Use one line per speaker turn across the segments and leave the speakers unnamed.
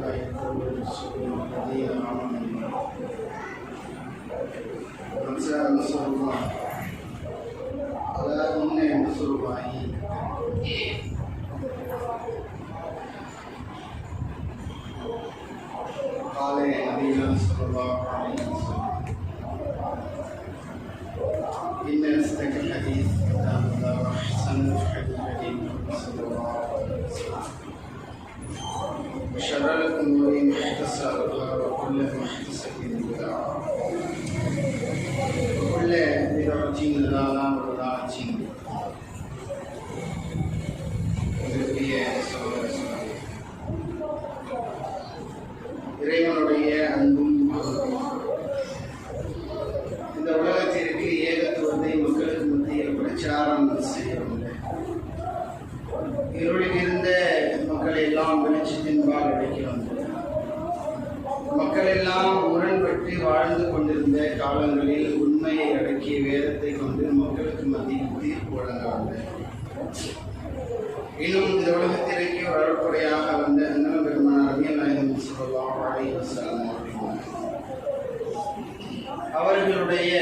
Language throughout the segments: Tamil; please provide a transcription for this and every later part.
لا يقبل الذين آمنوا وانزل نصر الله ألا إن نصر الله قال نبينا صلى الله عليه وسلم إن أصدق الحديث كتاب الله وأحسن الهدي صلى الله عليه وسلم وشر الأمور محدثاتها وكل محدثة بدعة وكل بدعة ضلالة وضلالة இறைவனுடைய அன்பும் இந்த உலகத்திற்கு ஏகத்துவத்தை மக்களுக்கு மத்தியில் பிரச்சாரம் செய்யவில்லை. இருளில் இருந்த மக்களை எல்லாம் வெளிச்சத்தின்பால் அழைக்கிறோம். மக்கள் எல்லாம் முரண்பட்டு வாழ்ந்து கொண்டிருந்த காலங்களில் உண்மையை அடக்கிய வேதத்தை கொண்டு மக்களுக்கு மத்தியில் தீர்ப்பு வழங்கவில்லை. இன்னும் இந்த உலகத்திற்கு ஒரு அருட்படையாக வந்த அண்ணன் பெருமானார் நபிகள் நாயகம் ஸல்லல்லாஹு அலைஹி வஸல்லம் அவர்களுடைய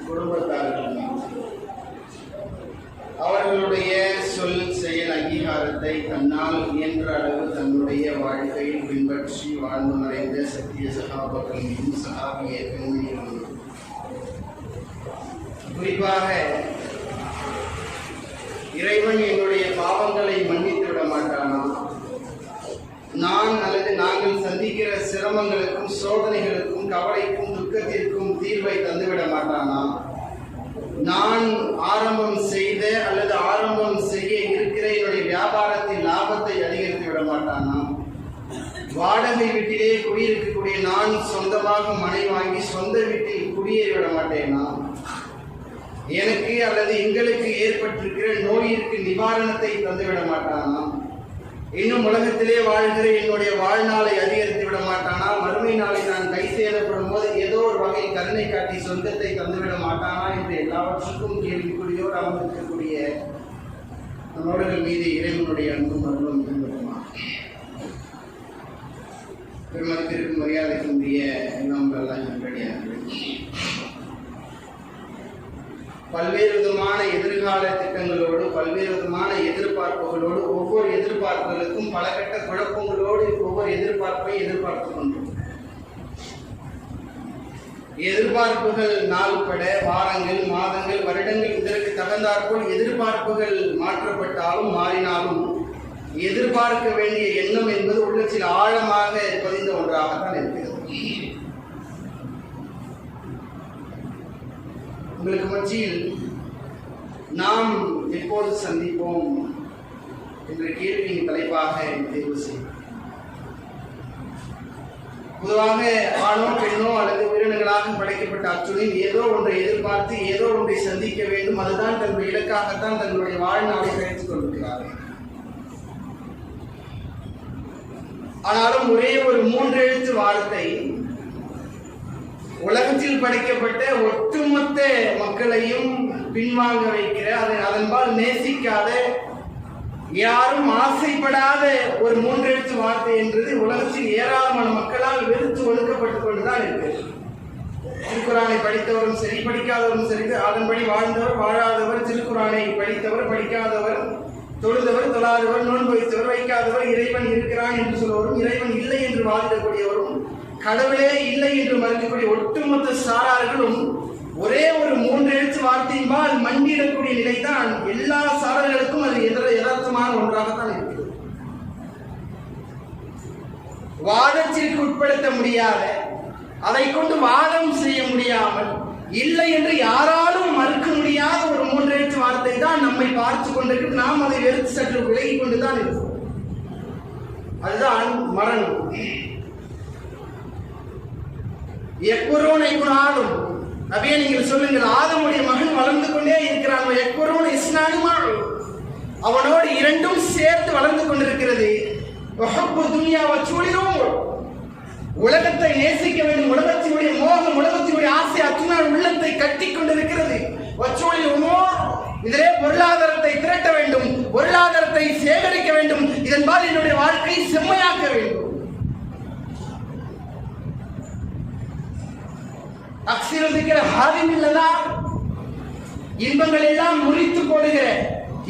குடும்பத்தார்கள் அவர்களுடைய சொல் செயல் அங்கீகாரத்தை தன்னால் இயன்ற அளவு தன்னுடைய வாழ்க்கையில் பின்பற்றி வாழ்ந்து மறைந்த சத்திய சகாபாக்கள் மீதும் சகாபிய பெண்மணிகள் குறிப்பாக இறைவன் என்னுடைய பாவங்களை மன்னித்து விட மாட்டானா, நான் அல்லது நாங்கள் சந்திக்கிற சிரமங்களுக்கும் சோதனைகளுக்கும் கவலைக்கும் துக்கத்திற்கும் தீர்வை தந்துவிட மாட்டானா, நான் ஆரம்பம் செய்த அல்லது ஆரம்பம் செய்ய இருக்கிற என்னுடைய வியாபாரத்தின் லாபத்தை அதிகரித்து விட மாட்டானா, வாடகை வீட்டிலே குடியிருக்கக்கூடிய நான் சொந்தமாக மனை வாங்கி சொந்த வீட்டில் குடியேறி விட மாட்டேனா, எனக்கு அல்லது எங்களுக்கு ஏற்பட்டிருக்கிற நோயிற்கு நிவாரணத்தை தந்துவிட மாட்டானா, இன்னும் உலகத்திலே வாழ்கிற என்னுடைய வாழ்நாளை அதிகரித்து விட மாட்டானா, மறுமை நாளை நான் கை சேதப்படும் போது ஏதோ ஒரு வகையில் கருணை காட்டி சொந்தத்தை தந்துவிட மாட்டானா என்று எல்லாவற்றுக்கும் கேள்விக்குறியோடு அமர்ந்திருக்கக்கூடிய நம்மளோர்கள் மீது இறைவனுடைய அன்பும் அருளும் பின்பற்றுமா. பெருமதிப்பிற்கும் மரியாதைக்கும் உரிய எல்லாம் நல்லடியார்கள், பல்வேறு விதமான எதிர்கால திட்டங்களோடு பல்வேறு விதமான எதிர்பார்ப்புகளோடு ஒவ்வொரு எதிர்பார்ப்புகளுக்கும் பல கட்ட குழப்பங்களோடு ஒவ்வொரு எதிர்பார்ப்பை எதிர்பார்த்து கொண்டோம். எதிர்பார்ப்புகள் நாள்பட வாரங்கள் மாதங்கள் வருடங்கள் இதற்கு தகுந்தாற்போல் எதிர்பார்ப்புகள் மாற்றப்பட்டாலும் மாறினாலும் எதிர்பார்க்க வேண்டிய எண்ணம் என்பது உள்ளத்தில் ஆழமாக பதிந்த ஒன்றாகத்தான் இருக்கிறது. உங்களுக்கு மத்தியில் நாம் எப்போது சந்திப்போம் என்ற கேள்வியின் தலைப்பாக தேர்வு செய்யும். பொதுவாக ஆணோ பெண்ணோ அல்லது உயிரினங்களாக படைக்கப்பட்ட அத்துடன் ஏதோ ஒன்றை எதிர்பார்த்து ஏதோ ஒன்றை சந்திக்க வேண்டும், அதுதான் தன்னுடைய இலக்காகத்தான் தங்களுடைய வாழ்நாளை கழித்துக் கொண்டிருக்கிறார்கள். ஆனாலும் ஒரே ஒரு 3 எழுத்து வார்த்தை உலகத்தில் படைக்கப்பட்ட ஒட்டுமொத்த மக்களையும் பின்வாங்க வைக்கிற, அதன்பால் நேசிக்காத, யாரும் ஆசைப்படாத ஒரு 3 எழுத்து வார்த்தை என்பது உலகத்தில் ஏராளமான மக்களால் வெறுத்து ஒழுக்கப்பட்டுக் கொண்டுதான் இருக்கிறது. திருக்குறானை படித்தவரும் சரி படிக்காதவரும் சரி, அதன்படி வாழ்ந்தவர் வாழாதவர், திருக்குறானை படித்தவர் படிக்காதவர், தொழுதவர் தொழாதவர், நோன்பு வைத்தவர் வைக்காதவர், இறைவன் இருக்கிறான் என்று சொல்பவரும் இறைவன் இல்லை என்று வாதிடக்கூடியவரும் கடவுளே இல்லை என்று மறுக்கக்கூடிய ஒட்டுமொத்த சாரார்களும் ஒரே ஒரு 3 எழுத்து வார்த்தையின்பால் மண்டிடக்கூடிய நிலைதான் எல்லா சாரார்களுக்கும் அது யதார்த்தமான ஒன்றாகத்தான் இருக்கிறது. வாதத்திற்கு உட்படுத்த முடியாத, அதை கொண்டு வாதம் செய்ய முடியாமல், இல்லை என்று யாராலும் மறுக்க முடியாத ஒரு 3 எழுத்து வார்த்தை தான் நம்மை பார்த்து கொண்டிருக்கு. நாம் அதை வெறுத்து சற்று விலகி கொண்டுதான் இருக்கிறோம். அதுதான் மரணம். எக்குரோன் ஐகுனாலும் நபியே நீங்கள் சொல்லுங்கள், ஆதமுடைய மகன் வளர்ந்து கொண்டே இருக்கிறான். எக்குரோன் இஸ்னானுமாள், அவனோடு 2ம் சேர்த்து வளர்ந்து கொண்டிருக்கிறது. உலகத்தை நேசிக்க வேண்டும், உலகத்தினுடைய மோகம், உலகத்தினுடைய ஆசை அத்துணால் உள்ளத்தை கட்டி கொண்டிருக்கிறது. இதிலே பொருளாதாரத்தை திரட்ட வேண்டும், பொருளாதாரத்தை சேகரிக்க வேண்டும், இதன்பால் என்னுடைய வாழ்க்கை செம்மையாக்க வேண்டும். அக்ஸிருக்கிற ஹாதிம் இல்லதா, இன்பங்கள் எல்லாம் முறித்து போடுகிற,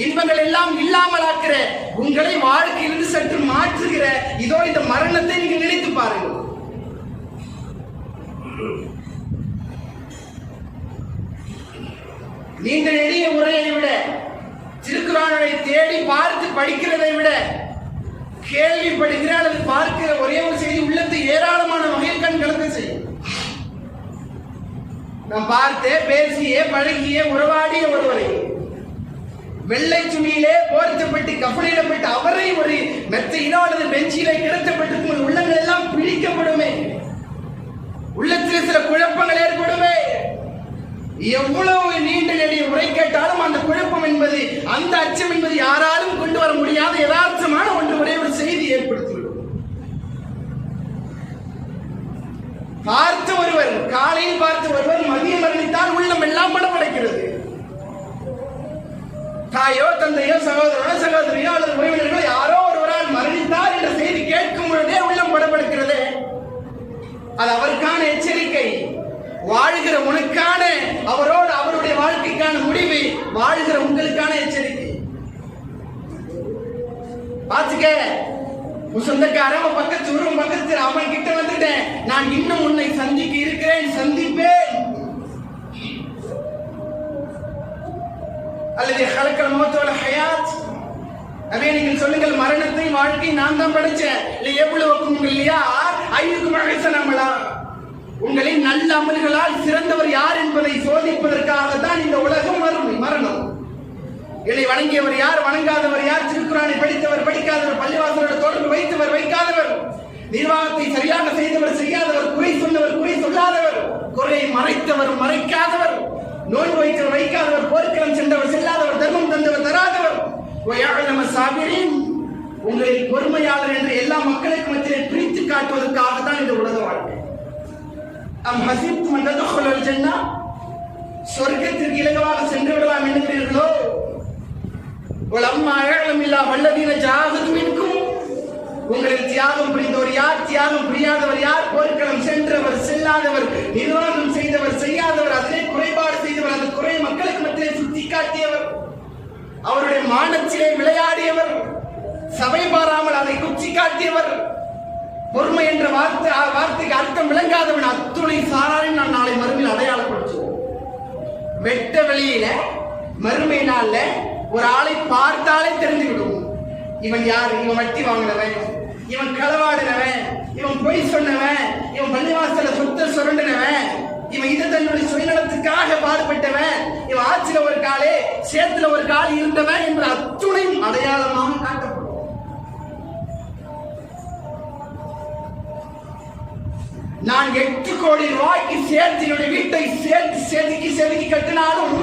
இன்பங்கள் எல்லாம் இல்லாமல் ஆக்கிற, உங்களை வாழ்க்கையிலிருந்து சற்று மாற்றுகிற இதோ இந்த மரணத்தை நீங்க நினைத்து பாருங்கள். நீண்ட நெடிய உரையை விட, திருக்குர்ஆனை தேடி பார்த்து படிக்கிறதை விட, கேள்விப்படுகிற அல்லது பார்க்கிற ஒரே ஒரு செய்தி உள்ளத்தை ஏராளமான வகையில் கண்கலங்க செய்யும். நாம் பார்த்தே பேசியே பழகிய உறவாடிய ஒருவரை வெள்ளை துணியிலே போர்த்தப்பட்டு கப்பலிடப்பட்டு அவரை ஒரு மெத்தையிலோ அல்லது பெஞ்சிலே கிடத்தப்பட்டு உள்ளங்கள் எல்லாம் பிடிக்கப்படுமே, உள்ளத்தில் சில குழப்பங்கள் ஏற்படுமே. எவ்வளவு நீண்ட நெடிய உரை கேட்டாலும் அந்த குழப்பம் என்பது, அந்த அச்சம் என்பது யாராலும் கொண்டு வர முடியாத யதார்த்தமான ஒரே ஒரு செய்தி ஏற்படுத்திவிடும். பார்த்த ஒருவர், காலையில் பார்த்த ஒருவர் மதியம் மரணித்தால் உள்ளம் எல்லாம் படப்படைக்கிறது. தாயோ தந்தையோ சகோதரனோ சகோதரியோ அல்லது உறவினர்களோ யாரோ ஒருவரால் மரணித்தார் என்ற செய்தி கேட்கும் பொழுதே உள்ளம் படப்படுகிறது. அது அவருக்கான எச்சரிக்கை. வாழ்கிற உனக்கான, அவரோடு அவருடைய வாழ்க்கைக்கான முடிவு, வாழ்கிற உங்களுக்கான எச்சரிக்கை. பாத்துக்க, உன் சொந்தக்காரன் பக்கத்து ஊரும் பக்கத்து அவன் கிட்ட வந்துட்டேன், நான் இன்னும் உன்னை சந்திக்க இருக்கிறேன், சந்திப்பேன். அல்லது ஹலக்கல் மௌத்தோல ஹயாத், அதே நீங்கள் சொல்லுங்கள், மரணத்தை வாழ்க்கை நான் தான் படைச்சேன். இல்லை எவ்வளவு இல்லையா ஐயுக்கும் அழைச்சனங்களா, உங்களின் நல்ல அமல்களால் சிறந்தவர் யார் என்பதை சோதிப்பதற்காக தான் இந்த உலகம் மரணம். என்னை வணங்கியவர் யார், வணங்காதவர் யார், திருக்குர்ஆனை படித்தவர் படிக்காதவர், பள்ளிவாசலோட தொடர்பு வைத்தவர் வைக்காதவர், நிர்வாகத்தை சரியாக செய்தவர் செய்யாதவர், குறை சொன்னவர் குறை சொல்லாதவர், குறை மறைத்தவர் மறைக்காதவர், நோய் வைத்தவர் வைக்காதவர், போர்க்களம் சென்றவர் செல்லாதவர், தர்மம் தந்தவர் தராதவர், உங்களில் பொறுமையாளர் என்று எல்லா மக்களுக்கு மத்தியிலே பிரித்து காட்டுவதற்காக தான் இந்த உலக வாழ்க்கை. அம் ஹஸிப்தும் அன் ததுகுலுல் ஜன்னah, சொர்க்கத்திற்கு இலகுவாக சென்று விடலாம் என்கிறீர்களோ? வலம்மா யஅலமில்லாஹு வல்லதீன ஜாஹது மின்கும், உங்களில் தியாகம் புரிந்தவர் யார், தியாகம் புரியாதவர் யார், போர்க்களம் சென்றவர் செல்லாதவர், நிர்வாகம் செய்தவர் செய்யாதவர், அதிலே குறைபாடு செய்தவர், அந்த குறை மக்களுக்கு மத்தியிலே சுட்டி காட்டியவர், அவருடைய மானத்திலே விளையாடியவர், சபை பாராமல் அதை குச்சி காட்டியவர், பொறுமை என்ற வார்த்தைக்கு அர்த்தம் விளங்காதவன், அத்துணை சாராரையும் நான் நாளை மறுமையில் அடையாளப்படுத்துவோம். வெட்ட வெளியில மறுமை நாள்ல ஒரு ஆளை பார்த்தாலே தெரிந்துவிடும், இவன் யார், இவன் வட்டி வாங்கினவன், இவன் களவாடினவன், இவன் பொய் சொன்னவன், இவன் பள்ளிவாசல சொத்தை சுரண்டினவன், இவன் இதை தன்னுடைய சுயநலத்துக்காக பாடுபட்டவன், இவன் ஆட்சியில ஒரு காலே சேத்துல ஒரு கால் இருந்தவன் என்ற அத்துணையும் அடையாளமாக காட்டப்படும். நான் 8 கோடி ரூபாய்க்கு சேர்த்து என்னுடைய வீட்டை சேர்த்து செதுக்கி கட்டினாலும்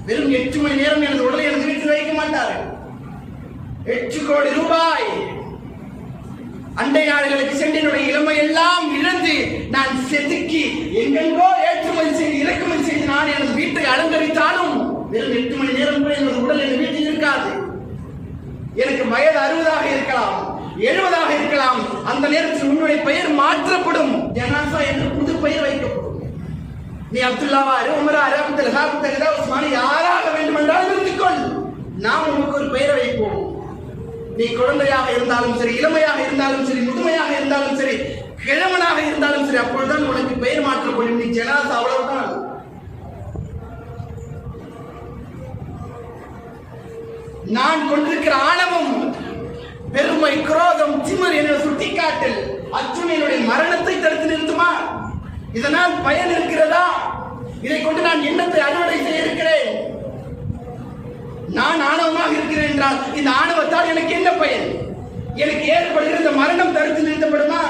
வெறும் 8 மணி நேரம் எனது உடலை எனது வீட்டில் வைக்க மாட்டார்கள். 8 கோடி ரூபாய் அண்டை நாடுகளுக்கு சென்று என்னுடைய இளமை எல்லாம் இழந்து நான் செதுக்கி எங்கெங்கோ ஏற்றுமதி செய்து இறக்குமதி செய்து நான் எனது வீட்டை அலங்கரித்தாலும் வெறும் 8 மணி நேரம் கூட எனது உடல் எனது வீட்டில் இருக்காது. எனக்கு வயது 60ஆக இருக்கலாம், 70ஆக இருக்கலாம். அந்த நேரத்தில் உன்னுடைய பெயர் மாற்றப்படும், ஜனாசா என்று புது பெயர் வைக்கப்படும். நீ அப்துல்லாவாரு, உமராரு, அப்துல் ஹாப் தகதா உஸ்மானி யாராக வேண்டுமென்றால் இருந்துக்கொள், நாம் உனக்கு ஒரு பெயரை வைப்போம். நீ குழந்தையாக இருந்தாலும் சரி, இளமையாக இருந்தாலும் சரி, முதுமையாக இருந்தாலும் சரி, கிழவனாக இருந்தாலும் சரி, அப்பொழுதுதான் உனக்கு பெயர் மாற்றப்படும். நீ ஜனாசா, அவ்வளவுதான். நான் கொண்டிருக்கிற ஆணவம், பெருமை, குரோதம், திமிர் என சுட்டிக்காட்டல் அத்துணை என்னுடைய மரணத்தை தடுத்து நிறுத்துமா? இதனால் பயன் இருக்கிறதா? இதை கொண்டு நான் என்னத்தை அறுவடை செய்ய இருக்கிறேன்? நான் ஆணவமாக இருக்கிறேன் என்றால் இந்த ஆணவத்தால் எனக்கு என்ன பயன்? எனக்கு ஏற்படுகிற இந்த மரணம் தடுத்து நிறுத்தப்படுமா?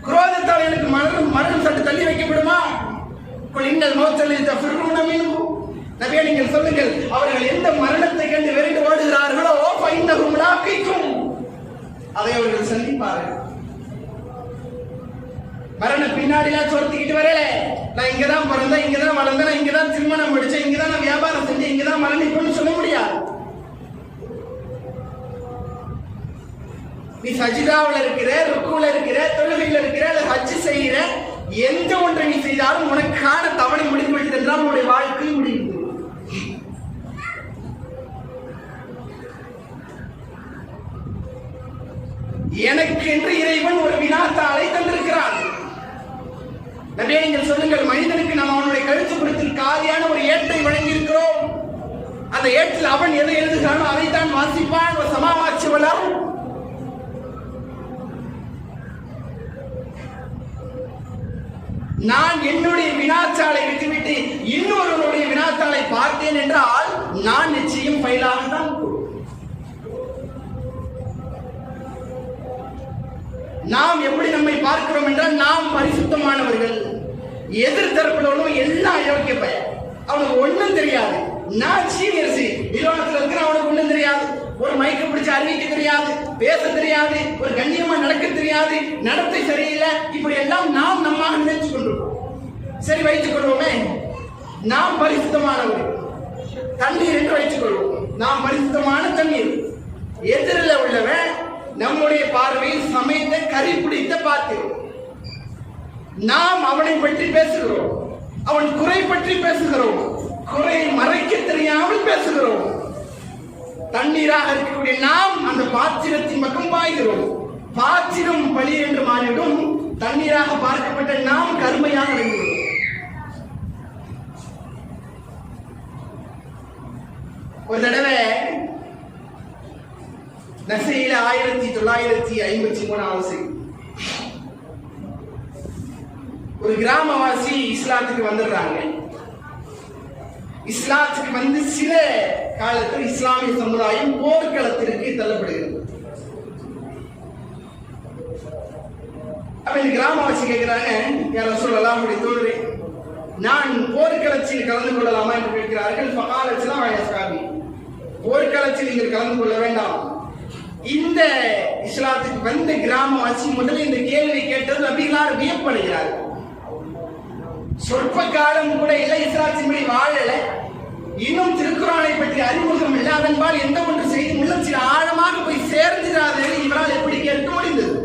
குரோதத்தால் எனக்கு மரணம் சற்று தள்ளி வைக்கப்படுமா? இன்னல் மௌத்தல் தஃபிர்ரூன மின்ஹு, நபியே நீங்கள் சொல்லுங்கள், அவர்கள் எந்த மரணத்தை கண்டு விரைந்து ஓடுகிறார்களோ ஃபைன்னஹும் லாகிக்கும், அதை அவர்கள் சந்திப்பார்கள். மரண பின்னாடிலாம் சொர்த்திக்கிட்டு வரல, நான் இங்கதான் பிறந்தேன், இங்கதான் வளர்ந்தேன், இங்கதான் திருமணம் முடிச்சேன், இங்கதான் நான் வியாபாரம் செஞ்சேன், இங்கதான் மரணிப்பேன்னு சொல்ல சஜிதாவில் இருக்கிற, ருக்குல இருக்கிற, தொழுகையில் இருக்கிற, ஹஜ் செய்கிற, எந்த ஒன்றை நீ செய்தாலும் உனக்கான தவணை முடிந்து விட்டது என்றால் உன்னுடைய வாழ்க்கை முடிவு. எனக்கு என்று இறைவன் ஒரு வினாத்தாளை தந்திருக்கிறான். நபியே, நீங்கள் சொல்லுங்கள், மனிதனுக்கு நாம் அவனுடைய கழுத்துப்புறத்தில் காலியான ஒரு ஏட்டை வழங்கி இருக்கிறோம். அந்த ஏட்டில் அவன் எதை எழுதுகிறானோ அதைத்தான் வாசிப்பான். சமாவாட்சி வளரும். நான் என்னுடைய வினாத்தாளை விட்டுவிட்டு இன்னொருவருடைய வினாத்தாளை பார்த்தேன் என்றால் நான் நிச்சயம் பயிலாக தான். நாம் எப்படி நம்மை பார்க்கிறோம் என்றால், நாம் பரிசுத்தமானவர்கள். எதிர் தரப்பிலும் எல்லாம் யோக்கிய பையன், அவனுக்கு ஒண்ணும் தெரியாது. நான் சீனியர்ஸ் நிறுவனத்தில் இருக்கிற, அவனுக்கு ஒண்ணும் தெரியாது. ஒரு மைக்க பிடிச்சு அறிவிக்க தெரியாது, பேச தெரியாது, ஒரு கண்ணியமா நடக்க தெரியாது, நடத்தை சரியில்லை. இப்படி எல்லாம் நாம் நம்ம நினைச்சு கொண்டிருக்கோம். சரி, வைத்துக் கொள்வோமே, நாம் பரிசுத்தமானவர்கள். தண்ணீர் என்று வைத்துக் கொள்வோம், நாம் பரிசுத்தமான தண்ணீர். எதிரில் உள்ளவன் நம்முடைய பார்வையில் சமைத்த கறி பிடித்த பாத்திரம். நாம் அவனை பற்றி பேசுகிறோம், அவன் குறை பற்றி பேசுகிறோம், குறையை மறைக்க தெரியாமல் பேசுகிறோம். தண்ணீராக இருக்கக்கூடிய நாம் அந்த பாத்திரத்தின் பக்கம் பாய்கிறோம். பாத்திரம் பலி என்று மாறிவிடும். தண்ணீராக பார்க்கப்பட்ட நாம் கருமையாக இருக்கிறோம். ஒரு தடவை நசையில 1953 ஒரு கிராமவாசி இஸ்லாத்துக்கு வந்துடுறாங்க. இஸ்லாத்துக்கு வந்து சில காலத்தில் இஸ்லாமிய சமுதாயம் போர்க்களத்திற்கு தள்ளப்படுகிறது. அப்ப இந்த கிராமவாசி கேட்கிறாங்க, யாரும் சொல்லலாம் தோழரே, நான் போர்க்களத்தில் கலந்து கொள்ளலாமா என்று கேட்கிறார்கள். போர்க்களத்தில் நீங்கள் கலந்து கொள்ள வேண்டாம். இந்த இஸ்லாத்துக்கு வந்த கிராமவாசி முதலில் இந்த கேள்வி கேட்டது நபிகளார் வியப்படைகிறார்கள். சொற்ப காலம் கூட இல்லை, இஸ்லாத்தின்படி வாழல, இன்னும் திருக்குறானை பற்றி அறிமுகம் இல்லாதன்பால் எந்த ஒன்று செய்து உள்ளத்தில் ஆழமாக போய் சேர்ந்திராது இவரால் எப்படி கேட்க முடிந்தது?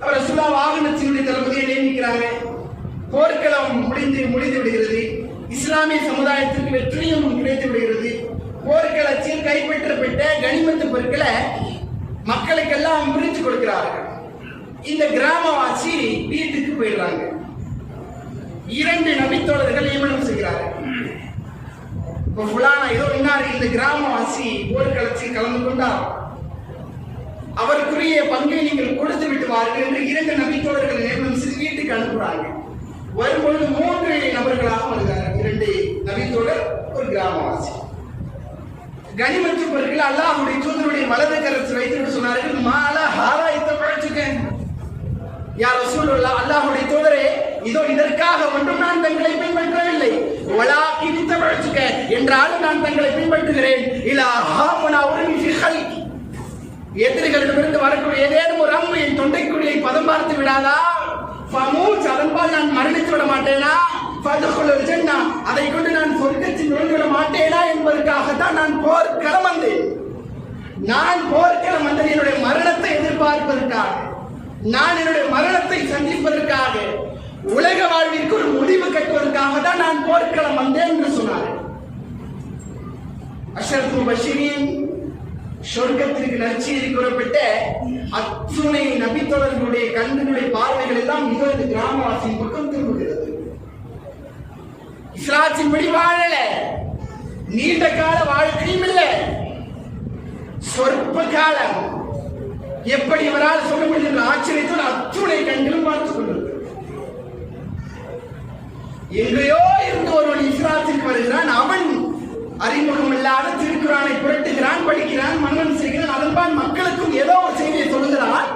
அவர் ரசூலா வாகனத்தினுடைய தளபதியை நியமிக்கிறாங்க. போர்க்களம் முடிந்து விடுகிறது. இஸ்லாமிய சமுதாயத்திற்கு வெற்றியும் கிடைத்து விடுகிறது. போர்க்களத்தில் கைப்பற்றப்பட்ட கனிமத்து பொருட்களை மக்களுக்கெல்லாம் பிரித்து கொடுக்கிறார்கள். இந்த கிராமவாசி வீட்டுக்கு போயிடுறாங்க. 2 நபித்தோழர்கள் நியமனம் செய்கிறார்கள். இந்த கிராமவாசி போர்க்களத்தில் கலந்து கொண்டார், அவருக்குரிய பங்கை நீங்கள் கொடுத்து விட்டுவார்கள் என்று 2 நபித்தோழர்கள் நியமனம் செய்து வீட்டுக்கு அனுப்புறாங்க. வரும்பொழுது 3 நபர்களாக வருகிறார்கள். 2 நபித்தோழர், ஒரு கிராமவாசி. கனிமத்து பொருட்கள் அல்லாஹ்வுடைய தூதருடைய வலது கரத்தில் வைத்து சொன்னார்கள், மாலா ஹாராய்த்த பழச்சுக்க, யார் ரசூலுல்லாஹ், அல்லாஹ்வுடைய தூதரே, இதோ இதற்காக ஒன்றும் நான் தங்களை பின்பற்றவில்லை, வலா கினித்த பழச்சுக்க என்றாலும் நான் தங்களை பின்பற்றுகிறேன். இலா ஹாமுனா உரிமி ஃபி ஹல்கி, எதிரிகளிடமிருந்து வரக்கூடிய ஏதேனும் ஒரு அம்பு என் தொண்டைக்குழியை பதம் பார்த்து விடாதா? ஃபமூத், அதன்பால் நான் மரணித்து விட மாட்டேனா? ஃபதுகுலுல் ஜன்னah, அதை கொண்டு நான் சொர்க்கத்தில் நுழைந்து விட மாட்டேனா என்பதற்காகத்தான் நான் போர்க்களம் வந்தேன். நான் போர்க்களம் வந்தது என்னுடைய மரணத்தை எதிர்பார்ப்பதற்காக, நான் என்னுடைய மரணத்தை சந்திப்பதற்காக, உலக வாழ்விற்கு ஒரு முடிவு கட்டுவதற்காக தான் நான் போர்க்களம் வந்தேன் என்று சொன்னார். அஷ்ரஃபுல் பஷீரின் சொர்க்கத்திற்கு நற்செய்தி கூறப்பட்ட அத்துணை நபித்தோழர்களுடைய கண்களுடைய பார்வைகள் எல்லாம் இதோ இந்த கிராமவாசியின் பக்கம் திரும்புகிறது. இஸ்லாத்தின்படி வாழல, நீண்ட கால வாழ்க்கையும் இல்லை, சொற்ப காலம். எப்படி இவரால் சொல்ல முடியும்? ஆச்சரியத்தோடு அத்துணை கண்களும் பார்த்துக் கொண்டிருக்கிறது. எங்கேயோ இருந்து ஒருவன் இஸ்லாத்திற்கு வருகிறான், அவன் அறிமுகம் இல்லாத திருக்குறானை புரட்டுகிறான், படிக்கிறான், மன்னன் செய்கிறான், அதன்பால் மக்களுக்கும் ஏதோ ஒரு செய்தியை சொல்லுகிறான்.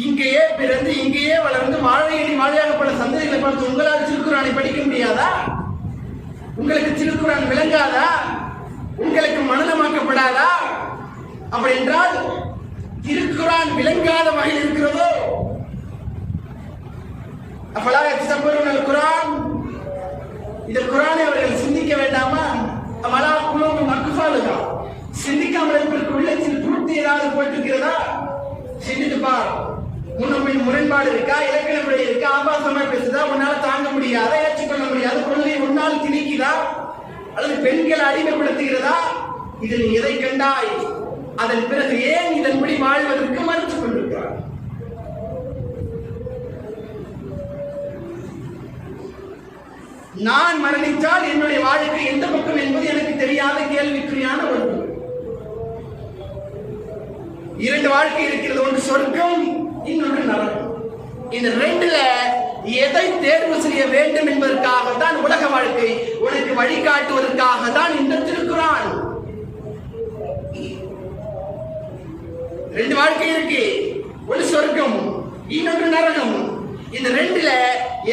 இங்கேயே பிறந்து இங்கேயே வளர்ந்து வாழையடி வாழையாக பல சந்ததிகளை பார்த்து உங்களால் திருக்குறானை படிக்க முடியாதா? உங்களுக்கு திருக்குறான் விளங்காதா? உங்களுக்கு மனநமாக்கப்படாதா? அப்படி என்றால் திருக்குறான் விளங்காத வகையில் இருக்கிறதோ? அப்பலா யத்தபருனல் குர்ஆன், இந்த குர்ஆனை அவர்கள் சிந்திக்க வேண்டாமா? அவலா குலூபுஹும் அக்ஃபாலுஹா, சிந்திக்காமல் இருப்பதற்கு உள்ளத்தில் குத்தி ஏதாவது போட்டிருக்கிறதா? சிந்தித்து பார். முன்ன முரண்பாடு இருக்கா, இலக்கண பிழை இருக்கா, ஆபாசமா பேசுதா, உன்னால தாங்க முடியாத, ஏற்றுக்கொள்ள முடியாத கொள்கை உன்னால் திணிக்குதா, அல்லது பெண்களை அடிமைப்படுத்துகிறதா? இதில் எதை கண்டாய்? அதன் பிறகு ஏன் இதன்படி வாழ்வதற்கு மறுத்துக் கொண்டிருக்கிறார்? நான் மரணித்தால் என்னுடைய வாழ்க்கை எந்த பக்கம் என்பது எனக்கு தெரியாத கேள்விக்குறியான ஒரு இரண்டு வாழ்க்கை இருக்கிறது. ஒன்று சொர்க்கம், இன்னொன்று நரகம். இந்த ரெண்டுல எதை தேர்வு செய்ய வேண்டும் என்பதற்காகத்தான் உலக வாழ்க்கை, உனக்கு வழிகாட்டுவதற்காக தான் இந்த திருக்குரான். ரெண்டு வாழ்க்கை இருக்கு, ஒரு சொர்க்கம், இன்னொன்று நரகம். இந்த ரெண்டுல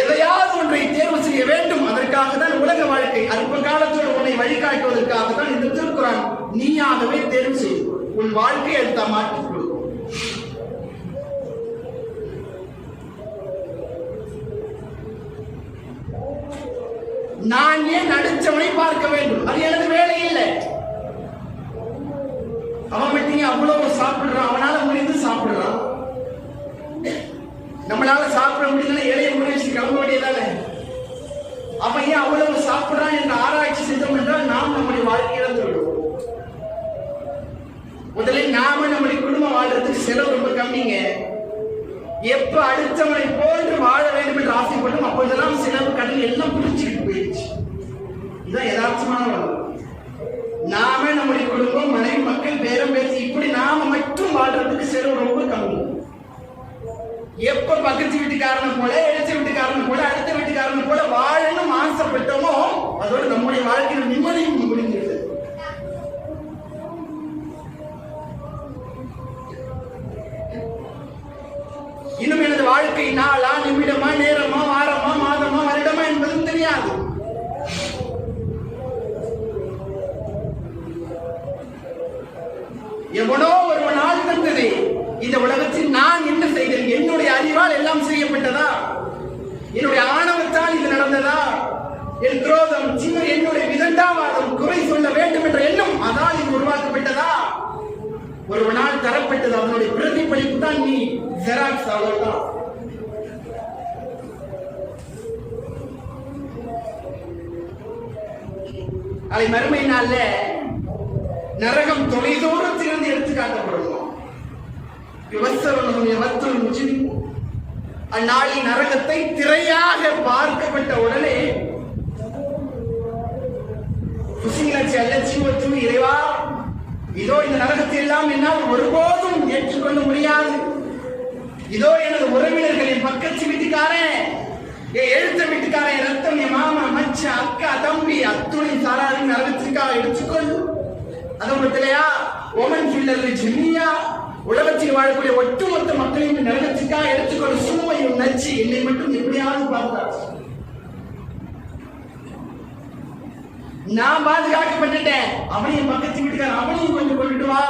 எதையாவது ஒன்றை தேர்வு செய்ய வேண்டும். அதற்காக தான் உலக வாழ்க்கை, அற்ப காலத்தோடு உன்னை வழிகாட்டுவதற்காக தான் இந்த திருக்குரான். நீயாகவே தேர்வு செய்து உன் வாழ்க்கையை எடுத்த மாற்றிக் கொள்ளும். நான் ஏன் அடிச்சவனை பார்க்க வேண்டும்? அது எனது வேலை இல்லை. அவன் மட்டும் அவ்வளவு சாப்பிடுறான், அவனால முடிந்து சாப்பிடுறான். நம்மளால சாப்பிட முடியல, இலையை முடிச்சு கிளம்ப வேண்டியதானே. அவன் ஏன் அவ்வளவு சாப்பிடுறான் என்று ஆராய்ச்சி செய்தோம் என்றால் நாம் நம்முடைய வாழ்க்கை இழந்து விடுவோம். முதலில் நாம நம்முடைய குடும்பம் வாழ்றதுக்கு செலவு ரொம்ப கம்மிங்க. எப்ப அடுத்தவனை போன்று வாழ வேண்டும் என்று ஆசைப்படும் அப்போதெல்லாம் செலவு கடன் எல்லாம் பிடிச்சிட்டு போயிடுச்சு. இதுதான் யதார்த்தமான வாழ்க்கை. நாம நம்முடைய குடும்பம், மனைவி, மக்கள், பேரம் பேசி இப்படி நாம மட்டும் வாழ்றதுக்கு செலவு ரொம்ப கம்மி. எப்ப பக்கத்து வீட்டுக்காரனை போல, எழுத்த வீட்டுக்காரனை போல, அடுத்த வீட்டுக்காரனை போல வாழணும் ஆசைப்பட்டோமோ அதோடு நம்முடைய வாழ்க்கையில் நிம்மதியும் முடிஞ்சிருது. இன்னும் எனது வாழ்க்கை நாளா, நிமிடமா, நேரமா, வாரமா, மாதமா, வருடமா என்பதும் தெரியாது. எவனோ ஒருவனால் தந்தது. இந்த உலகத்தில் நான் என்ன செய்தேன்? என்னுடைய அறிவால் எல்லாம் செய்யப்பட்டதா? என்னுடைய ஆணவத்தால் இது நடந்ததா? என் குரோதம், சின்ன என்னுடைய விதண்டாவாதம், குறை சொல்ல வேண்டும் என்ற எண்ணம் அதால் இது உருவாக்கப்பட்டதா? ஒருவனால் தரப்பட்டது. அதனுடைய பிரதிபலிப்பு தான் நீ ஜெராக்ஸ். அவ்வளவுதான். அதை மறுமை நாள்ல நரகம் தொலைதூரத்திலிருந்து எடுத்து காட்டப்படும். அந்நாளில் நரகத்தை திரையாக பார்க்கப்பட்ட உடனே இறைவா, இதோ இந்த நரகத்தை எல்லாம் என்னால் ஒருபோதும் ஏற்றுக்கொள்ள முடியாது. இதோ எனது உறவினர்களின் பக்கத்து வீட்டுக்காரன், என் எழுத்த வீட்டுக்காரன், ரத்தம், என் மாமா, மச்ச, அக்கா, தம்பி அத்துணை சாராரின் நரகத்திற்காக எடுத்துக்கொள்ளும். அது இல்லையா? ஓமன் பிள்ளை ஜெமியா, உலகத்தில் வாழக்கூடிய ஒட்டுமொத்த மக்களையும் நரகத்துக்காக எடுத்துக்கொள்ள சும்மையும் நச்சு என்னை மட்டும் எப்படியாவது பார்த்தார். நான் பாதுகாக்கப்பட்டுட்டேன். அவனையும் பக்கத்து வீட்டுக்காரன் அவனையும் கொஞ்சம் கொண்டுட்டு வா.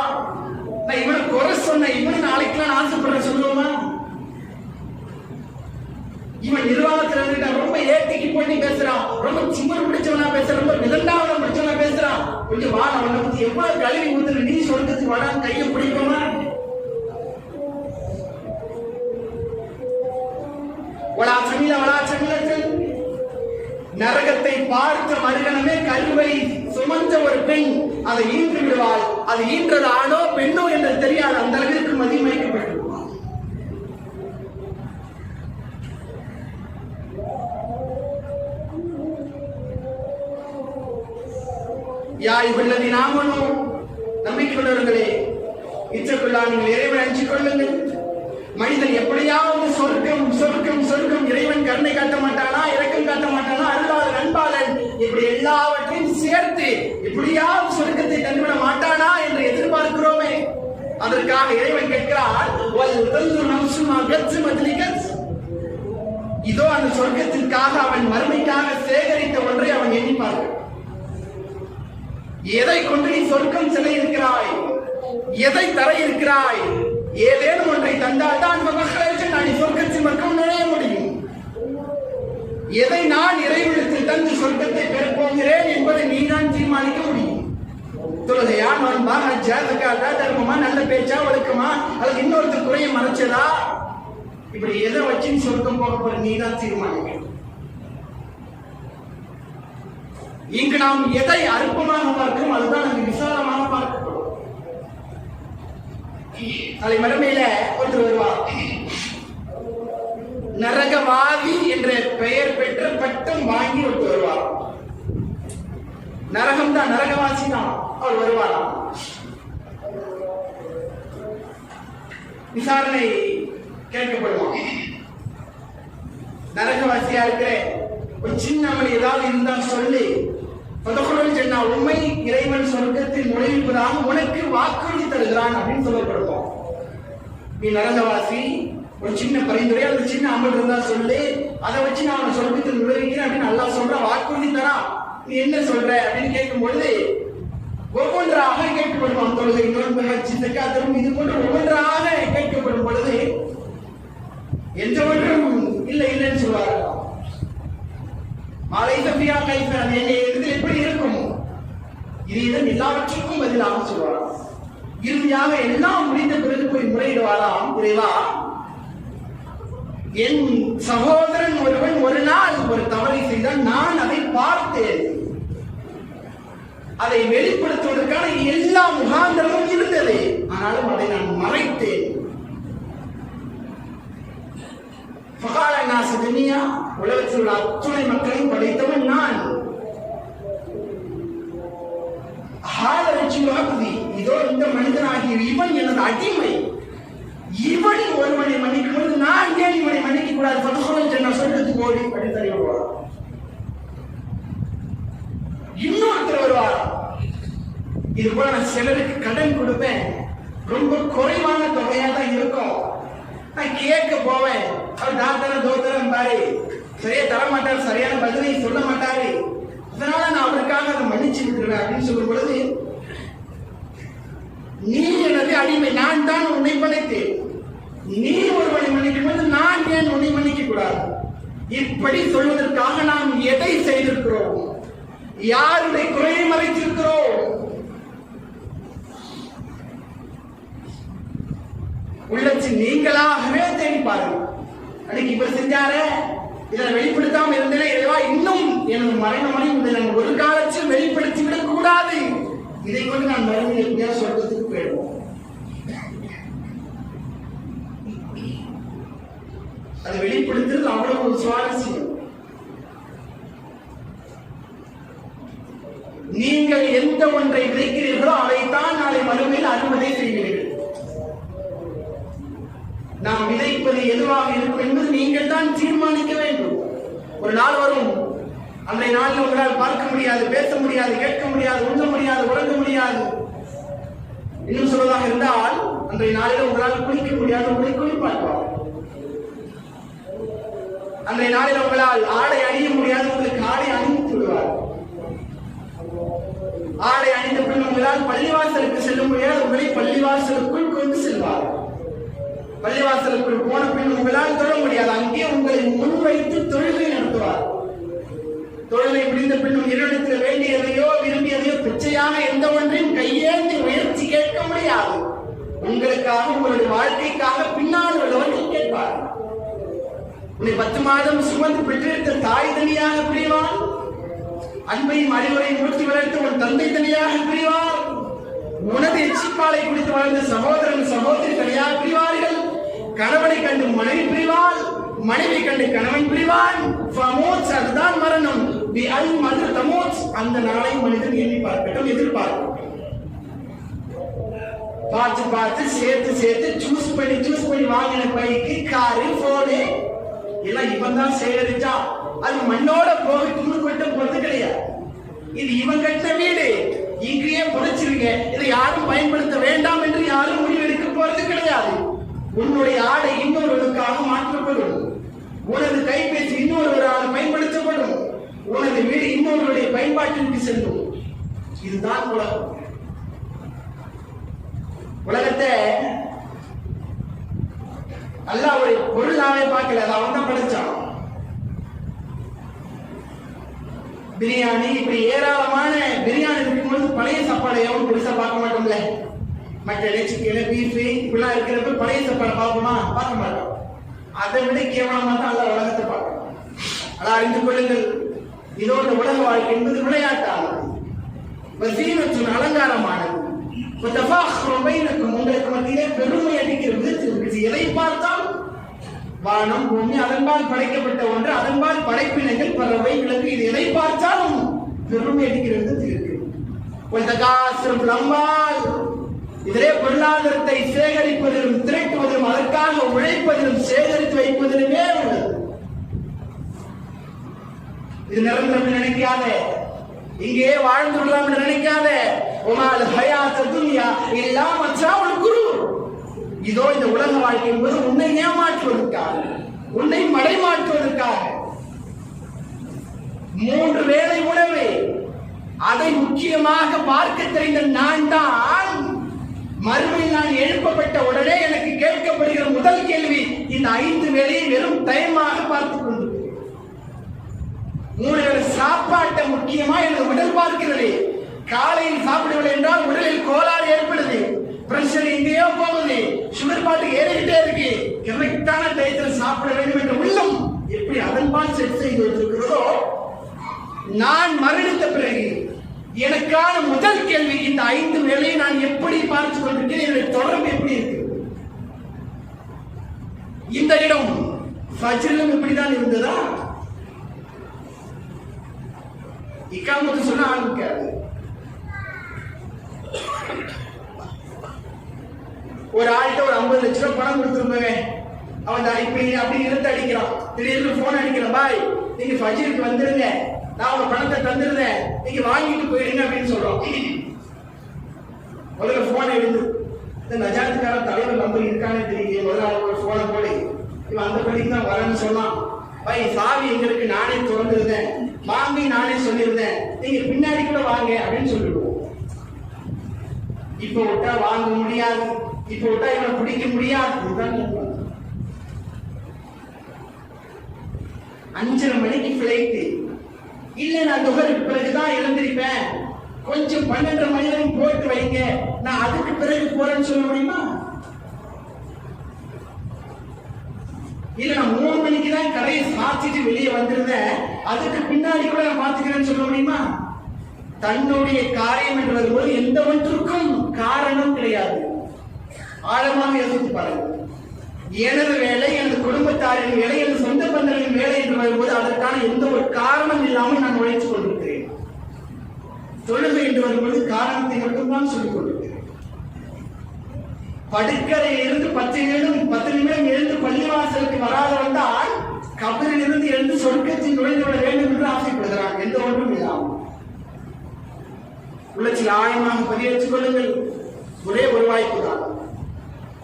நான் இவனை குறை சொன்ன, இவனை நாளைக்குலாம் ஆசைப்படுற சொல்லுவோமா? இவன் நிர்வாகத்தில் இருந்துட்டா ரொம்ப ஏத்திக்கு போட்டி பேசுறான், ரொம்ப சிம்மர் பிடிச்சவனா பேசுறான், ரொம்ப விதண்டாவனம் பிடிச்சவனா பேசுறான். கொஞ்சம் வா, அவனை பத்தி எவ்வளவு கழுவி ஊத்துற, நீ சொர்க்கத்துக்கு வாடா, கையை பிடிப்போமா? நரகத்தை பார்த்த மறுகணமே கருவை சுமந்த ஒரு பெண் அதை ஈன்று விடுவாள். அது ஈன்றது ஆணோ பெண்ணோ என்று தெரியாது, அந்த அளவிற்கு மதிமயக்கப்பட்டிருப்பாள். யாயுள்ளதி நாமனோ, நம்பிக்கை உள்ளவர்களே, இச்சக்குள்ளா நீங்கள் இறைவன் அஞ்சிக் கொள்ளுங்கள். மனிதன் எப்படியாவது சொர்க்கம் சொர்க்கம் சொர்க்கம், இறைவன் கருணை காட்ட மாட்டானா, இரக்கம் காட்ட மாட்டானா, அருளாளன், அன்பாளன், இப்படி எல்லாவற்றையும் சேர்த்து எப்படியாவது சொர்க்கத்தை தந்துவிட மாட்டானா என்று எதிர்பார்க்கிறோமே. அதற்காக இறைவன் கேட்கிறார், இதோ அந்த சொர்க்கத்திற்காக அவன் மறுமைக்காக சேகரித்த ஒன்றை அவன் எண்ணிப்பார்கள். எதை கொண்டு நீ சொர்க்கம் செல்ல இருக்கிறாய்? எதை தர இருக்கிறாய்? ஏதேனும் ஒன்றை தந்தால் தான் நான் சொர்க்கத்தில் மட்டும் நுழைய முடியும். எதை நான் இறைவனத்தில் தந்து சொர்க்கத்தை பெறப்போகிறேன் என்பதை நீ தான் தீர்மானிக்க முடியும். தொழுகையா, நோன்பா, ஹஜ்ஜா, ஜகாத்தா, தர்மமா, நல்ல பேச்சா, ஒழுக்கமா, அல்லது இன்னொருத்தர் குறைய மறைச்சதா, இப்படி எதை வச்சு சொர்க்கம் போக போற நீ தான் தீர்மானிக்க. இங்கு நாம் எதை அற்பமாக பார்க்கிறோம் அதுதான் அங்கு விசாலமாக பார்க்கப்படும். நாளை மறுமையில ஒருத்தர் வருவார், நரகவாதி என்ற பெயர் பெற்ற பட்டம் வாங்கி ஒருத்தர் வருவார். நரகம் தான், நரகவாசி தான் அவர் வருவாராம். விசாரணை கேட்கப்படுவான். நரகவாசியா இருக்கிற ஒரு சின்ன அமல் ஏதாவது இருந்தால் சொல்லி சொன்னா உண்மை இறைவன் சொர்க்கத்தில் நுழைவிப்பதாக உனக்கு வாக்குறுதி தருகிறான் அப்படின்னு சொல்லப்படுவோம். நீ நரகவாசி, ஒரு சின்ன பரிந்துரை அல்லது சின்ன அமல் இருந்தா சொல்லி அதை வச்சு நான் சொர்க்கத்தில் நுழைவிக்கிறேன் அப்படின்னு நல்லா சொல்ற, வாக்குறுதி தரான். நீ என்ன சொல்ற அப்படின்னு கேட்கும் பொழுது ஒவ்வொன்றாக கேட்கப்படுவான். தொழுகை, நோன்பு, ஹஜ், ஜகாத், இது போன்ற ஒவ்வொன்றாக கேட்கப்படும் பொழுது எந்த ஒன்றும் இல்லை இல்லைன்னு சொல்வார்கள். மாலை தப்பியா கைப்ப இதில் எப்படி இருக்கும், இதன் எல்லாவற்றுக்கும் பதிலாக சொல்வாராம். இறுதியாக எல்லாம் முடிந்த பிறகு போய் முறையிடுவாராம், இறைவா என் சகோதரன் ஒருவன் ஒரு நாள் ஒரு தவறை செய்தால் நான் அதை பார்த்தேன், அதை வெளிப்படுத்துவதற்கான எல்லா முகாந்திரமும் இருந்தது, ஆனாலும் அதை நான் மறைத்தேன். உலகத்தில் உள்ள அத்துணை மக்களையும் படைத்தவன் நான். இதோ இந்த மனிதனாகிய இவன் எனது அடிமை, இவன் ஒருவனை மன்னிக்கும் பொழுது நான் ஏன் இவனை மன்னிக்க கூடாது? சொல்றதுக்கு ஓடி படித்தறி வருவார். இன்னொருத்தர் வருவார், இது போல நான் சிலருக்கு கடன் கொடுப்பேன், ரொம்ப குறைவான தொகையா தான் இருக்கும், நான் கேட்க போவேன், அவர் தாத்தரம் தோத்தரம் பாரு சரியா தர மாட்டார், சரியான பதிலை சொல்ல மாட்டாரு, அதனால நான் அவருக்காக அதை மன்னிச்சு விட்டுருவேன் அப்படின்னு சொல்லும் பொழுது, நீ எனது அடிமை, நான் தான் உன்னை படைத்தேன், நீ ஒருவனை மன்னிக்கும் போது நான் ஏன் உன்னை மன்னிக்க கூடாது? இப்படி சொல்வதற்காக நாம் எதை செய்திருக்கிறோம்? யாருடைய குறையை மறைத்திருக்கிறோம்? உள்ளத்தில் நீங்களாகவே தேடி பாருங்க. அன்னைக்கு இப்ப செஞ்சார இதை வெளிப்படுத்தாம இருந்தே இறைவா இன்னும் எனது மரணமணி இதை ஒரு காலத்தில் வெளிப்படுத்தி விடக் கூடாது, இதை கொண்டு நான் மறுமையில் எப்படியா சொர்க்கத்துக்கு போயிடுவோம். அதை வெளிப்படுத்துறது அவ்வளவு ஒரு சுவாரஸ்யம். நீங்கள் எந்த ஒன்றை விதைக்கிறீர்களோ அதைத்தான் நாளை மறுமையில் அறுவடை செய்வீர்கள். நாம் விதைப்பது எதுவாக இருக்கும் என்பது நீங்கள் தான் தீர்மானிக்க வேண்டும். ஒரு நாள் வரும், அன்றைய நாளில் உங்களால் பார்க்க முடியாது, பேச முடியாது, கேட்க முடியாது, உண்ண முடியாது, உறங்க முடியாது. இன்னும் சொல்வதாக இருந்தால் அன்றைய நாளில் உங்களால் குளிக்க முடியாது, உங்களை குளிப்பாட்டுவார். அன்றைய நாளில் உங்களால் ஆடை அணிய முடியாது, உங்களுக்கு ஆடை அணிந்து விடுவார். ஆடை அணிந்த பின் உங்களால் பள்ளிவாசலுக்கு செல்ல முடியாது, உங்களை பள்ளிவாசலுக்குள் கொண்டு செல்வார். பள்ளிவாசலுக்குள் போன பின் உங்களால் தொழ முடியாது, அங்கே உங்களை முன்வைத்து தொழுகை நடத்துவார். தொழுகை முடிந்த பின்னும் இறைவனிடத்தில் வேண்டியதையோ விரும்பியதையோ பிச்சையாக எந்த ஒன்றையும் கையேந்தி முயற்சி கேட்க முடியாது. உங்களுக்காக, உங்களுடைய வாழ்க்கைக்காக பின்னால் உள்ளவர்கள் கேட்பார். உன்னை 10 மாதம் சுமந்து பெற்றெடுத்த தாய் தனியாக பிரிவார், அன்பையும் அறிவுரையும் ஊற்றி வளர்த்து உன் தந்தை தனியாக பிரிவார், உனது எச்சிப்பாலை குடித்து வாழ்ந்த சகோதரன் சகோதரி தனியாக பிரிவார்கள், கணவனை கண்டு மனைவி பிரிவாள், மனைவி கண்டு கணவன் பிரிவான். அதுதான் மரணம். அந்த நாளை மனிதன் எண்ணி பார்க்கட்டும், எதிர்பார்க்கட்டும். பார்த்து பார்த்து சேர்த்து சேர்த்து சூஸ் பண்ணி வாங்கின பைக்கு, காரு, போனு எல்லாம் இவன் தான் சேகரிச்சா, அது மண்ணோட போக துணு கொட்ட போறது கிடையாது. இது இவன் கட்ட வீடு, இங்கேயே புதைச்சிருங்க, இதை யாரும் பயன்படுத்த வேண்டாம் என்று யாரும் முடிவெடுக்க போறது கிடையாது. உன்னுடைய ஆடை இன்னொருவருக்காக மாற்றப்படும், உனது கைபேசி இன்னொருவரால் பயன்படுத்தப்படும், உனது வீடு இன்னொருவருடைய பயன்பாட்டிற்கு செல்லும். இதுதான் உலகம். உலகத்தை அல்லாஹ் ஒரு பொருளாவே பார்க்கல, அது அவன் தான் படைச்சான். பிரியாணி, இப்படி ஏராளமான பிரியாணி இருக்கும்போது பழைய சாப்பாடை எவரும் பெருசா பார்க்க மாட்டோம்ல. மட்டன், சிக்கன், பீஃப் இப்படிலாம் இருக்கிறப்ப பழைய சாப்பாடை பார்ப்போமா? பார்க்க மாட்டோம். அதை விட கேவலமா தான் அல்ல உலகத்தை பார்க்கணும். ஆனால் அறிந்து கொள்ளுங்கள், இதோட உலக வாழ்க்கை என்பது விளையாட்டானது, அலங்காரமானது. உங்களுக்கு மத்தியிலே பெருமை அடிக்கிற விதத்தில் எதை பார்த்தால் வானம், பூமி, அதன்பால் படைக்கப்பட்ட ஒன்று, அதன்பால் படைப்பினங்கள், பறவை, விலங்கு, இது எதை பார்த்தாலும் பெருமை அடிக்கிற விதத்தில் இருக்கு. இதிலே பொருளாதாரத்தை சேகரிப்பதிலும் திரட்டுவதிலும் அதற்காக உழைப்பதிலும் சேகரித்து வைப்பதிலுமே உள்ளது. இது நிரந்தரம் நினைக்காத, இங்கே வாழ்ந்துள்ளலாம் என்று நினைக்காத. குரு, இதோ இந்த உலக வாழ்க்கை என்பது உன்னை ஏமாற்றுவதற்காக, உன்னை மடைமாற்றுவதற்காக. 3 வேளை உணவு, அதை முக்கியமாக பார்க்க தெரிந்த நான் தான் மறுமையில் நான் எழுப்பப்பட்ட உடனே எனக்கு கேட்கப்படுகிற முதல் கேள்வி, இந்த 5 வேளையை வெறும் டைமாக பார்த்துக் கொண்டு 3 வேளை சாப்பாட்டை முக்கியமா எனது உடல் பார்க்கிறது. காலையில் சாப்பிடவில்லை என்றால் உடலில் கோளாறு ஏற்படுது, பிரஷர் எங்கேயோ போகுது, சுகர் பாட்டுக்கு ஏறிக்கிட்டே இருக்கு. கரெக்டான டயத்தில் சாப்பிட வேண்டும் என்ற உள்ளம் எப்படி அதன்பால் செட் செய்து வச்சிருக்கிறதோ, நான் மரணித்த பிறகு எனக்கான முதல் கேள்வி, இந்த 5 வேளையை நான் எப்படி பார்த்து கொண்டிருக்கிறேன், என்னுடைய தொடர்பு எப்படி இருக்கு? இந்த இடம் ஃபஜ்ரிலும் இப்படிதான் இருந்ததா? இக்காமத்து சொன்ன ஆரம்பிக்காது. ஒரு ஆள்கிட்ட ஒரு 50 லட்சம் ரூபாய் பணம் கொடுத்துருப்பேன், அவன் இப்படி அப்படி இருந்து அடிக்கிறான். திடீர்னு போன் அடிக்கிறான், பாய் நீங்க ஃபஜ்ருக்கு வந்துருங்க, நான் உங்க பணத்தை தந்துருந்தேன், நீங்க வாங்கிட்டு போயிடுங்க அப்படின்னு சொல்றோம். முதல்ல போன் எடுத்து, இந்த நஜாத்துக்கார தலைவர் நம்பர் இருக்கான்னு தெரியல, முதல்ல ஒரு போனை போடு, இவன் அந்த பள்ளிக்கு தான் வரேன்னு சொன்னான். பாய் சாவி எங்களுக்கு நானே திறந்துருந்தேன், வாங்கி நானே சொல்லியிருந்தேன், நீங்க பின்னாடி கூட வாங்க அப்படின்னு சொல்லிடுவோம். இப்ப விட்டா வாங்க முடியாது, இப்ப விட்டா இவனை பிடிக்க முடியாது. 5:30 மணிக்கு பிளைட் இல்ல, நான் துகருக்கு பிறகுதான் எழுந்திருப்பேன், கொஞ்சம் 12:30 மணி வரைக்கும் போட்டு வைங்க, நான் அதுக்கு பிறகு போறேன்னு சொல்ல முடியுமா? இல்ல, நான் 3 மணிக்கு தான் கடையை சாத்திட்டு வெளியே வந்திருந்தேன், அதுக்கு பின்னாடி கூட நான் பாத்துக்கிறேன்னு சொல்ல முடியுமா? தன்னுடைய காரியம் என்று வரும்போது எந்த ஒன்றுக்கும் காரணம் கிடையாது. ஆழமாக யோசித்து பாருங்கள். எனது வேலை, எனது குடும்பத்தாரின் வேலை, எனது சொந்த பந்தங்களின் வேலை என்று வரும்போது அதற்கான எந்த ஒரு காரணம் இல்லாமல் நான் உழைத்துக் கொண்டிருக்கிறேன். தொழுகை என்று வரும்போது காரணத்தை மட்டும்தான் சொல்லிக் கொண்டிருக்கிறேன். படுக்கறையில் இருந்து 10 நிமிடம் எழுந்து பள்ளிவாசலுக்கு வராத வந்தால் கபரில் இருந்து எழுந்து சொர்க்கத்தில் நுழைந்து விட வேண்டும் என்று ஆசைப்படுகிறான், எந்த ஒன்றும் இல்லாமல். உள்ளத்தில் ஆழமாக பதிவேற்றுக் கொள்ளுங்கள். ஒரே ஒரு வாய்ப்பு தான்,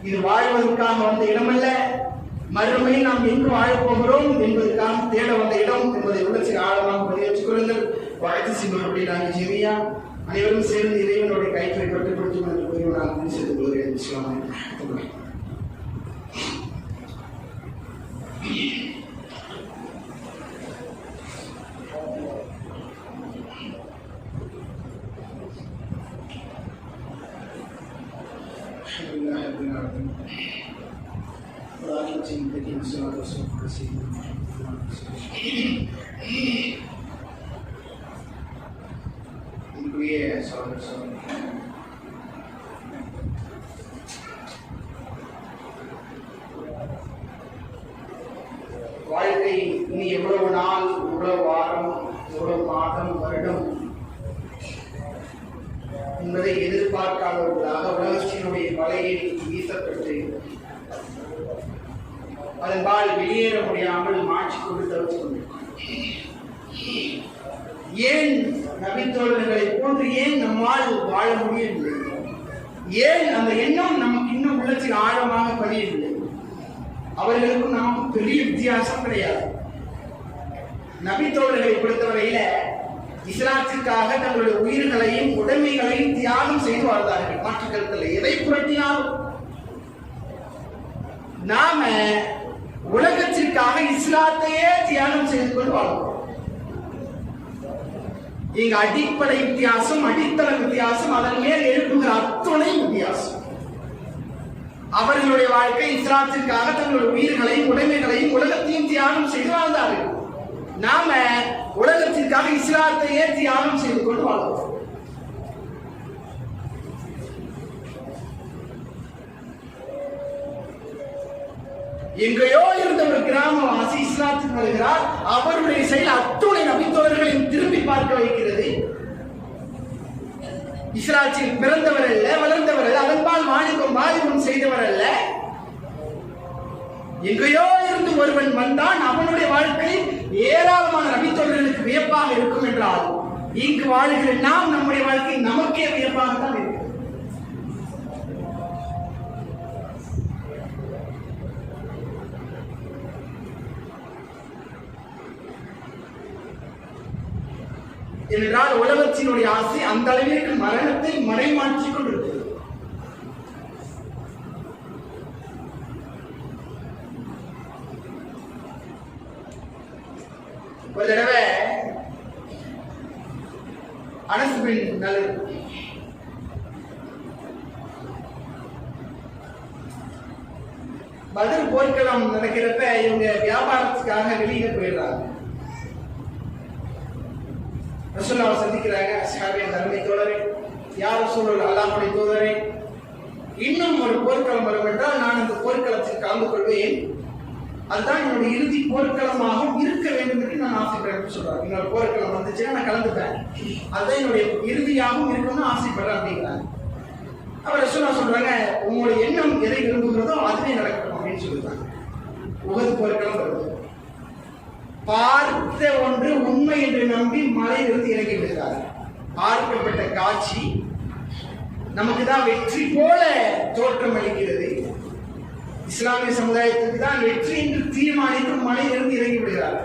இது வாழ்வதற்காக வந்த இடமல்ல, மறுமையில் நாம் எங்கு வாழப் போகிறோம் என்பதற்காக தேட வந்த இடம் என்பதை உள்ளத்தில் ஆழமாக பதிவேற்றுக் கொள்ளுங்கள். வாழ்த்து சிவனுடைய நாங்கள் ஜெமியா அனைவரும் சேர்ந்து இறைவனுடைய கைப்பை கட்டுப்படுத்தும் என்று கூறி நான் செய்து கொள்கிறேன். வாழ்க்கை இனி எவ்வளவு நாள், எவ்வளவு வாரம், எவ்வளவு மாதம், வருடம் என்பதை எதிர்பார்க்காதவர்களாக உலகத்தினுடைய வலையில் வீசப்பட்டு அதன்பால் வெளியேற முடியாமல் மாற்றி கொண்டு தவிர்த்து கொண்டிருக்கிறோம். ஏன் நபித்தோழர்களை போன்று ஏன் நம்மால் வாழ முடியவில்லை? ஏன் அந்த எண்ணம் நமக்கு இன்னும் உள்ளத்தில் ஆழமாக பதியவில்லை? அவர்களுக்கும் நமக்கும் பெரிய வித்தியாசம் கிடையாது. நபித்தோழர்களை பொறுத்தவரையில இஸ்லாத்திற்காக தங்களுடைய உயிர்களையும் உடைமைகளையும் தியாகம் செய்து வாழ்ந்தார்கள். மாற்று கருத்தில் எதை புரட்டினாலும் நாம உலகத்திற்காக இஸ்லாத்தையே தியாகம் செய்து கொண்டு வாழ்கிறோம். இங்கு அடிப்படை வித்தியாசம், அடித்தள வித்தியாசம், அதன் மேல் எழுப்புகிற அத்துணை வித்தியாசம். அவர்களுடைய வாழ்க்கை இஸ்லாத்திற்காக தங்களுடைய உயிர்களையும் உடைமைகளையும் உலகத்தையும் தியாகம் செய்து வாழ்ந்தார்கள். நாம உலகத்திற்காக இஸ்லாத்தையே தியாகம் செய்து கொண்டு வாழ்வோம். எங்கேயோ இருந்த ஒரு கிராமவாசி இஸ்லாத்துக்கு வருகிறார். அவருடைய செயல் அத்துணை நபித்தோழர்களையும் திரும்பி பார்க்க வைக்கிறது. இஸ்லாத்தில் பிறந்தவர் அல்ல, வளர்ந்தவர் அல்ல, அதன்பால் வாலிபம் செய்தவர் அல்ல. எங்கேயோ இருந்து ஒருவன் வந்தான். அவனுடைய வாழ்க்கை ஏராளமான நபித்தோழர்களுக்கு வியப்பாக இருக்கும் என்றால், இங்கு வாழ்கிற நாம் நம்முடைய வாழ்க்கை நமக்கே வியப்பாகத்தான் இருக்கும். என்றால் உலகத்தினுடைய ஆசை அந்த அளவிற்கு மரணத்தை மறைமாற்றிக் கொண்டிருக்கிறது. ஒரு தடவை அனஸ் பின் நலர் பத்ர் போர்க்களம் நடக்கிறப்ப இவங்க வியாபாரத்துக்காக வெளியில போயிடுறாங்க. ரசூலுல்லாஹை சந்திக்கிறாங்க. அஸ்ஹாபின் அருமை தோழரே, யா ரசூலுல்லாஹ், அல்லாஹ்வுடைய தூதரே, இன்னும் ஒரு போர்க்களம் வரும் என்றால் நான் இந்த போர்க்களத்தில் கலந்து கொள்வேன். அதுதான் என்னுடைய இறுதி போர்க்களமாகவும் இருக்க வேண்டும் என்று நான் ஆசைப்படுறேன் சொல்றாங்க. இன்னொரு போர்க்களம் வந்துச்சுன்னா நான் கலந்துப்பேன், அதுதான் என்னுடைய இறுதியாகவும் இருக்கணும்னு ஆசைப்படுறேன் அப்படிங்கிறாங்க. அவர் ரசூலுல்லாஹ் சொல்றாங்க, உங்களுடைய எண்ணம் எதை விரும்புகிறதோ அதுவே நடக்கணும் அப்படின்னு சொல்லிட்டாங்க. உஹது போர்க்களம் வருது. பார்த்த ஒன்று உண்மை என்று நம்பி மலையிலிருந்து இறங்கி விடுகிறார். பார்க்கப்பட்ட காட்சி நமக்கு தான் வெற்றி போல தோற்றம் அளிக்கிறது. இஸ்லாமிய சமுதாயத்துக்கு தான் வெற்றி என்று தீர்மானித்து மலையிலிருந்து இறங்கி விடுகிறார்.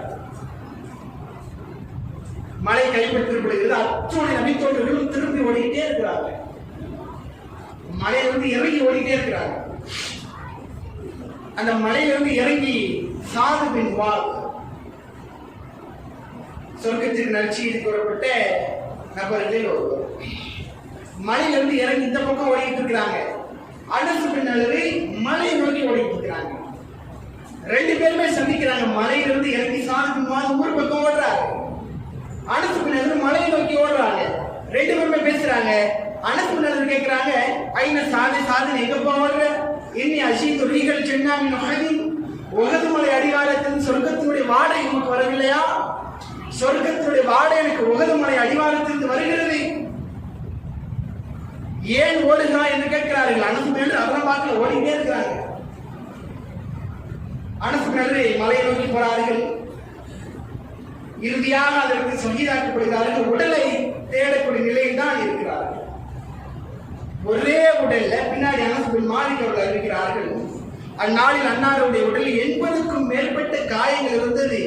மலை கைப்பற்றப்படுகிறது. அத்துணை நபித்தோழர்களும் திரும்பி ஓடிக்கிட்டே இருக்கிறார்கள். மலையிலிருந்து இறங்கி ஓடிக்கிட்டே இருக்கிறார்கள். அந்த மலையிலிருந்து இறங்கி சாது பின் வாக், சொர்க்கத்திற்கு நற்செய்தி கூறப்பட்ட நபர்களில் ஒருவர், மலையிலிருந்து இறங்கி இந்த பக்கம் ஓடிட்டு இருக்கிறாங்க. அனஸ் பின் நலர் மலையை நோக்கி ஓடிட்டு இருக்கிறாங்க. ரெண்டு பேருமே சந்திக்கிறாங்க. மலையிலிருந்து இறங்கி சாது பின் வாக் ஊர் பக்கம் ஓடுறாங்க. அனஸ் பின் நலர் மலையை நோக்கி ஓடுறாங்க. ரெண்டு பேருமே பேசுறாங்க. அனஸ் பின் நலர் கேட்கிறாங்க, ஐன சாது எங்கப்பா ஓடுற? இன்னி அஷீது ரீகல் சென்னாமின் உஹது மலை அடிவாரத்தில் சொர்க்கத்தினுடைய வாடகை நமக்கு வரவில்லையா? சொர்க்கத்தினுடைய வாடை எனக்கு உஹது மலை அடிவாரத்திலிருந்து வருகிறது, ஏன் ஓடுகிறாய் என்று கேட்கிறார்கள். அனஸ் பின் நலர் அதெல்லாம் பார்க்கல, ஓடிக்கிட்டே இருக்கிறாங்க. அனஸ் பின் நலர் மலையை நோக்கி போறார்கள். இறுதியாக அதற்கு ஷஹீதாக்கப்படுகிறார்கள். உடலை தேடக்கூடிய நிலையில் தான் இருக்கிறார்கள். ஒரே உடல்ல பின்னாடி அனஸ் பின் மாலிக் அவர்கள் அறிவிக்கிறார்கள், அந்நாளில் அன்னாருடைய உடலில் 80க்கும் மேற்பட்ட காயங்கள் இருந்தது.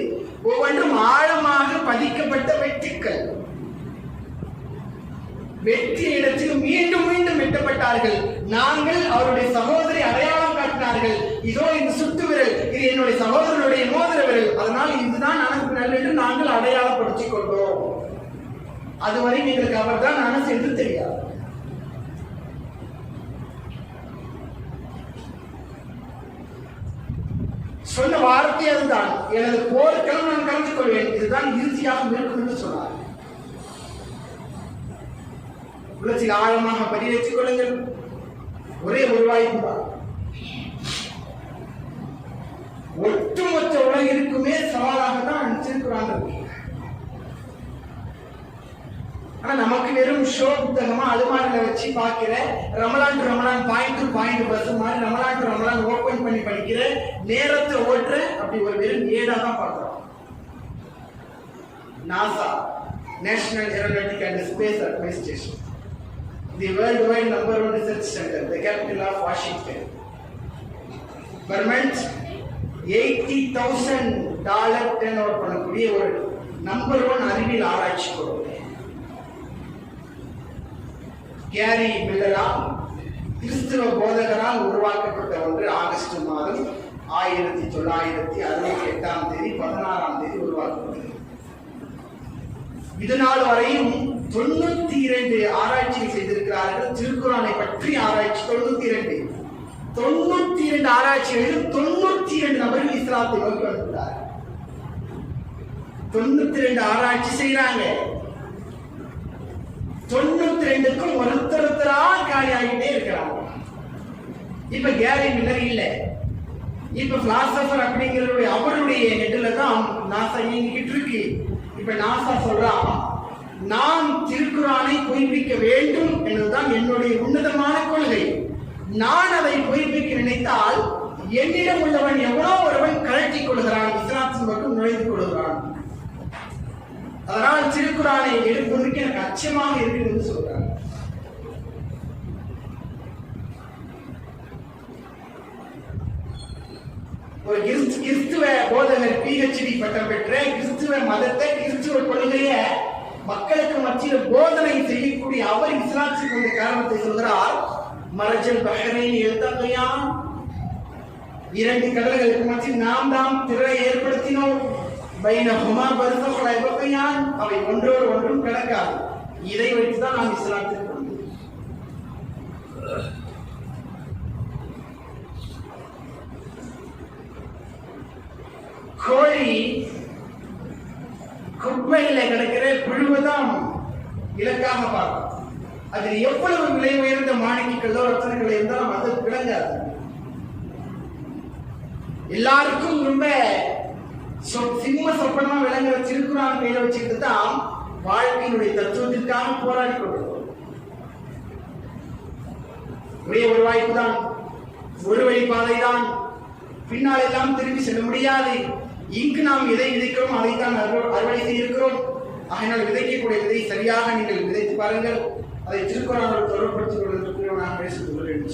ஒவ்வொன்றும் ஆழமாக பதிக்கப்பட்ட வெட்டுக்கள். வெற்றிய இடத்தில் மீண்டும் மீண்டும் வெட்டப்பட்டார்கள். நாங்கள் அவருடைய சகோதரி அடையாளம் காட்டினார்கள். இதோ இந்த சுட்டு விரல், இது என்னுடைய சகோதரனுடைய மோதிர விரல், அதனால் இதுதான் அனஸ் பின் நலர் என்று நாங்கள் அடையாளப்படுத்திக் கொண்டோம். அதுவரை எங்களுக்கு அவர் தான் அனஸ் என்று தெரியாது. சொன்ன வார்த்தை அதுதான், எனது போர்க்களம் நான் கலந்து கொள்வேன், இதுதான் இறுதியாக இருக்கும் என்று சொன்னார். உள்ளத்தில் ஆழமாக பதிவேற்றிக் கொள்ளுங்கள். ஒரே ஒரு வாய்ப்பு தான். ஒட்டுமொத்த உலகிற்குமே சவாலாக தான் நினைச்சிருக்கிறாங்க. ஆனா நமக்கு வெறும் ஷோ புத்தகமா அலுமாரில வச்சு பார்க்கிற, Ramadan to Ramadan point to point bus மாதிரி ரமலான் டு ரமலான் ஓபன் பண்ணி படிக்கிற, நேரத்தை ஓட்டுற, அப்படி ஒரு வெறும் ஏடா தான் பார்க்கிறோம். NASA, National Aeronautic and Space Administration, the world wide number 1 research centre, the capital of Washington, government $80,000 turn over பண்ணக்கூடிய ஒரு நம்பர் 1 அறிவியல் ஆராய்ச்சி குழு. கேரி மில்லரால் கிறிஸ்துவ போதகரால் உருவாக்கப்பட்ட ஒன்று. ஆகஸ்ட் மாதம் 1968 16 உருவாக்கப்பட்டது. இது நாள் வரையும் 92 ஆராய்ச்சிகள் செய்திருக்கிறார்கள். திருக்குறானை பற்றி ஆராய்ச்சி 92 ஆராய்ச்சிகளில் 92 நபர்கள் இஸ்லாத்தை நோக்கி வந்துள்ளார்கள். 92 ஆராய்ச்சி செய்யறாங்க. 92க்கும் ஒருத்தரா காலியாகிட்டே இருக்கிறாங்க. இப்ப கேரி மில்லர் இல்ல, இப்ப பிலாசபர் அப்படிங்கிற அவருடைய ஹெட்ல தான் நாசா இயங்கிட்டு இருக்கு. இப்ப நாசா சொல்றான், நான் திருக்குறானை பொய்ப்பிக்க வேண்டும் என்பதுதான் என்னுடைய உன்னதமான கொள்கை. நான் அதை பொய்ப்பிக்க நினைத்தால் என்னிடம் உள்ளவன் எவ்வளோ ஒருவன் கழற்றிக் கொள்கிறான், இஸ்லாத்தின் பக்கம் நுழைந்து கொள்கிறான். அதனால் திருக்குறானை எடுப்பதற்கு எனக்கு அச்சமாக இருக்கு என்று சொல்றாங்க. ஒரு கிறிஸ்துவ போதகர் PhD பட்டம் பெற்ற கிறிஸ்துவ மதத்தை, கிறிஸ்துவ கொள்கைய மக்களுக்கு மத்தியில் போதனை செய்யக்கூடிய அவர் இஸ்லாத்துக்கு வந்த காரணத்தை சொல்கிறார். மரஜல் பஹரைன் எழுத்தகையான், 2 கடல்களுக்கு மத்தியில் நாம் தாம் திரை ஏற்படுத்தினோம். பைனஹுமா பர்ஸஹ் யபகியான், அவை ஒன்றோடு ஒன்றும் கடக்காது. இதை வைத்துதான் நாம் இஸ்லாத்துக்கு வந்தோம். கோழி குப்பையில கிடக்கிற புழுவதான் இலக்காக பார்க்கும். அதில் எவ்வளவு விலை உயர்ந்த மாணிக்கங்களோ ரத்தனங்கள் இருந்தாலும் அது விளங்காது. எல்லாருக்கும் ரொம்ப சிம்ம சொப்பனமா விளங்குற திருக்குறான் கையில வச்சுக்கிட்டு தான் வாழ்க்கையினுடைய தத்துவத்திற்காக போராடி கொண்டிருக்கிறோம். ஒரே ஒரு வாய்ப்பு தான், ஒரு வழி பாதை தான், பின்னால் எல்லாம் திரும்பி செல்ல முடியாது. இங்கு நாம் எதை விதைக்கிறோம் அதைத்தான் அறுவடை செய்திருக்கிறோம். அதனால் விதைக்கக்கூடிய விதை சரியாக நீங்கள் விதைத்து பாருங்கள். அதை திருக்குறானோடு தொடர்படுத்திக் கொள்வதற்கு நான் பேசிக் கொள்கிறேன்.